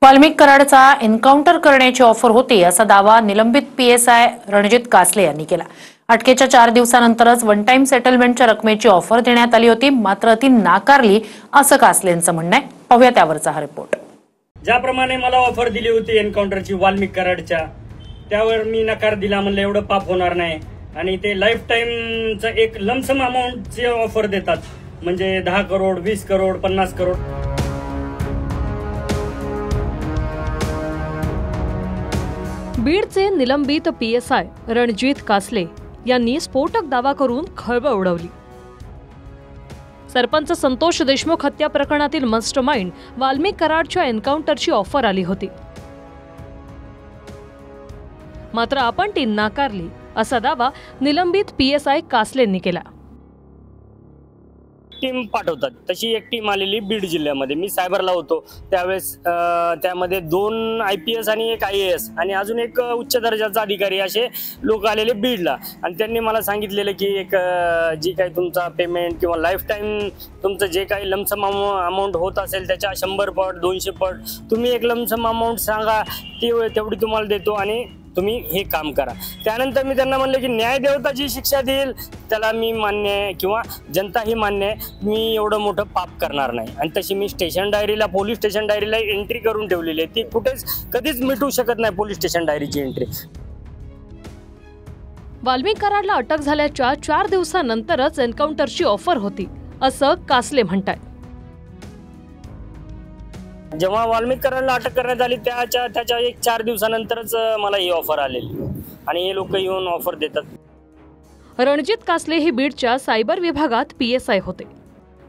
Valmik कराडचा encounter करण्याची offer होती असा दावा निलंबित पीएसआय रणजित कासले यांनी केला। अटकेच्या 4 दिवसानंतरच वन टाइम सेटलमेंटच्या रकमेची ऑफर देण्यात आली होती, मात्र ती नाकारली असं कासलेंचं म्हणणं आहे। पाहूया त्यावरचा हा रिपोर्ट। ज्याप्रमाणे मला ऑफर दिली होती एन्काउंटरची वाल्मिक कराडच्या, त्यावर मी नकार दिला। म्हणलं एवढं पाप होणार नाही, आणि ते लाईफ टाइमचा एक लमसम अमाउंटची ऑफर देतात, म्हणजे 10 करोड 20 करोड 50 करोड। बीडचे निलंबित पीएसआय रणजित कासले यांनी स्फोटक दावा करून खळबळ उडवली। सरपंच संतोष देशमुख हत्या प्रकरणातील मास्टरमाइंड वाल्मिक कराडच्या एन्काउंटरची ऑफर आली होती, मात्र आपण ती नाकारली असा दावा निलंबित पीएसआय कासलेंनी केला। टीम पाठवतात, तशी एक टीम आलेली बीड जिल्ह्यामध्ये। मी सायबरला होतो त्यावेळेस, त्यामध्ये 2 IPS आणि 1 IAS आणि अजून एक उच्च दर्जाचा अधिकारी असे लोक आलेले बीडला, आणि त्यांनी मला सांगितलेलं की एक जी काही तुमचा पेमेंट किंवा लाईफ टाइम तुमचं जे काही लमसम अमाऊंट होत असेल त्याच्या 100 पट 200 पट तुम्ही एक लमसम अमाऊंट सांगा, तेवढी तुम्हाला देतो आणि तुम्ही हे काम करा। त्यानंतर मी त्यांना म्हणले की न्यायदेवता जी शिक्षा देईल त्याला मी मान्य आहे, किंवा जनता ही मान्य आहे, मी एवढं मोठं पाप करणार नाही। आणि तशी मी स्टेशन डायरीला, पोलीस स्टेशन डायरीला एंट्री करून ठेवलेली आहे, ती कुठेच कधीच मिटू शकत नाही पोलीस स्टेशन डायरीची एंट्री। वाल्मिक कराडला अटक झाल्याच्या 4 दिवसानंतरच एन्काउंटरची ऑफर होती असं कासले म्हणतात। जेव्हा वाल्मिक कराडला अटक करण्यात आली त्याच्या एक 4 दिवसानंतरच मला ही ऑफर आलेली, आणि हे लोक येऊन ऑफर देतात। रणजित कासले हे बीडच्या सायबर विभागात पीएसआय होते,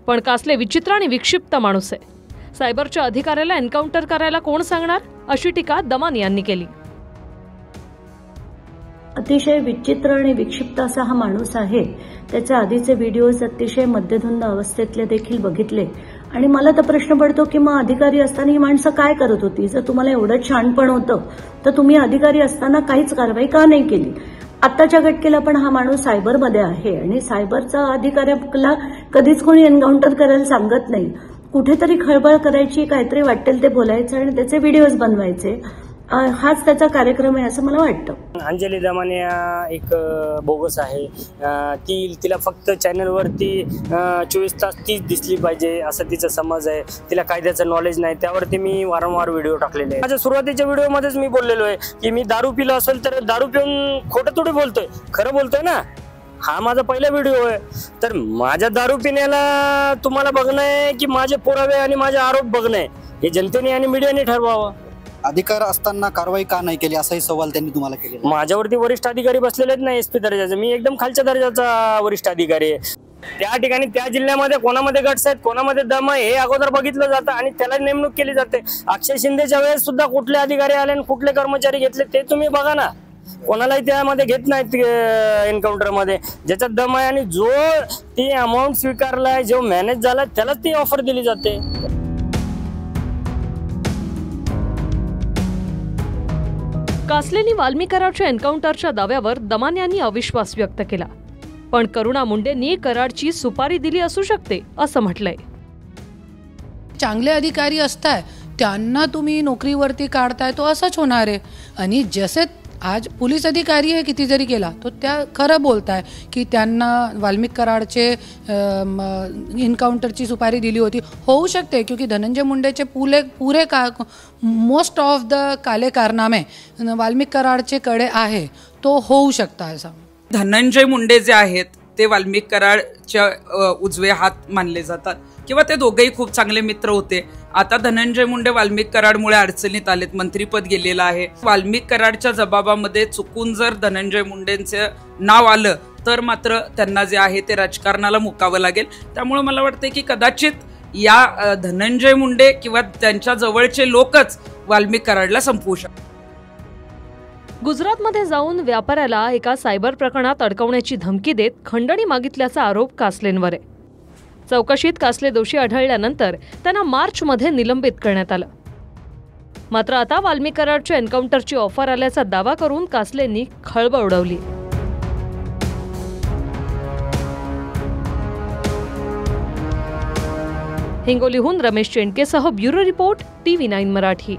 पण कासले विचित्र आणि विक्षिप्त माणूस आहे। सायबरच्या अधिकाऱ्याला एन्काउंटर करायला कोण सांगणार अशी टीका दमान यांनी केली। अतिशय विचित्र आणि विक्षिप्त असा हा माणूस आहे। त्याचे आधीचे व्हिडिओज अतिशय मध्यधुंद अवस्थेतले देखील बघितले, आणि मला तर प्रश्न पडतो की मग अधिकारी असताना ही माणसं काय करत होती? जर तुम्हाला एवढं छानपण होतं तर तुम्ही अधिकारी असताना काहीच कारवाई का नाही केली? आत्ताच्या घटकेला पण हा माणूस सायबरमध्ये आहे, आणि सायबरचा अधिकाऱ्याला कधीच कोणी एन्काउंटर करायला सांगत नाही। कुठेतरी खळबळ करायची, काहीतरी वाटेल ते बोलायचं आणि त्याचे व्हिडिओज बनवायचे, हाच त्याचा कार्यक्रम आहे असं मला वाटतं। अंजली दमाने एक बोगस आहे, तिला फक्त चॅनलवरती 24 तास तीच दिसली पाहिजे असं तिचा समज आहे। तिला कायद्याचं नॉलेज नाही, त्यावरती मी वारंवार व्हिडिओ टाकलेले आहे। माझ्या सुरुवातीच्या व्हिडिओमध्येच मी बोललेलो आहे की मी दारू पिलो असेल तर दारू पिऊन खोटं थोडी बोलतोय, खरं बोलतोय ना। हा माझा पहिला व्हिडिओ आहे, तर माझ्या दारू पिण्याला तुम्हाला बघणं आहे की माझे पुरावे आणि माझे आरोप बघणं आहे, हे जनतेने आणि मीडियाने ठरवावं। अधिकार असताना कारवाई का नाही केली असाही सवाल त्यांनी तुम्हाला केला। माझ्यावरती वरिष्ठ अधिकारी बसलेले आहेत ना, SP दर्जाचे, मी एकदम खालच्या दर्जाचा वरिष्ठ अधिकारी आहे। त्या ठिकाणी त्या जिल्ह्यामध्ये कोणामध्ये गट्स आहेत, कोणामध्ये दम आहे हे अगोदर बघितलं जातं, आणि त्याला नेमणूक केली जाते। अक्षय शिंदेच्या वेळेस सुद्धा कुठले अधिकारी आले आणि कुठले कर्मचारी घेतले ते तुम्ही बघा ना, कोणालाही त्यामध्ये घेत नाहीत एन्काउंटर मध्ये। ज्याचा दम आहे आणि जो ती अमाऊंट स्वीकारलाय, जो मॅनेज झाला, त्यालाच ती ऑफर दिली जाते। कासलेंनी वाल्मिक कराडच्या एन्काउंटरच्या दाव्यावर दमान यांनी अविश्वास व्यक्त केला, पण करुणा मुंडेंनी कराडची सुपारी दिली असू शकते असं म्हटलंय। चांगले अधिकारी असताय त्यांना तुम्ही नोकरीवरती काढताय तो असंच होणार आहे। आणि जसे आज पोलीस अधिकारी आहे किती जरी केला तो त्या खरं बोलताय की त्यांना वाल्मिक कराडचे एन्काउंटरची सुपारी दिली होती। होऊ शकते, क्योंकि धनंजय मुंडेचे पुरे मोस्ट ऑफ द काले कारनामे वाल्मिक कराडचे कडे आहे, तो होऊ शकता असा। धनंजय मुंडे जे आहेत ते वाल्मिक कराडच्या उजवे हात मानले जातात, किंवा ते दोघेही खूप चांगले मित्र होते। आता धनंजय मुंडे वाल्मिक कराडमुळे अडचणीत आलेत, मंत्रीपद गेलेलं आहे। वाल्मिक कराडच्या जबाबामध्ये चुकून जर धनंजय मुंडेंचं नाव आलं तर मात्र त्यांना जे आहे ते राजकारणाला मुकावं लागेल। त्यामुळे मला वाटतं की कदाचित या धनंजय मुंडे किंवा त्यांच्या जवळचे लोकच वाल्मिक कराडला संपवू शकतात। गुजरातमध्ये जाऊन व्यापाऱ्याला एका सायबर प्रकरणात अडकवण्याची धमकी देत खंडणी मागितल्याचा आरोप कासलेंवर आहे। चौकशीत कासले दोषी आढळल्यानंतर त्यांना मार्चमध्ये निलंबित करण्यात आलं, मात्र आता वाल्मिक कराडच्या एन्काउंटरची ऑफर आल्याचा दावा करून कासलेंनी खळबळ उडवली। हिंगोलीहून रमेश चेंडकेसह ब्युरो रिपोर्ट TV9 मराठी।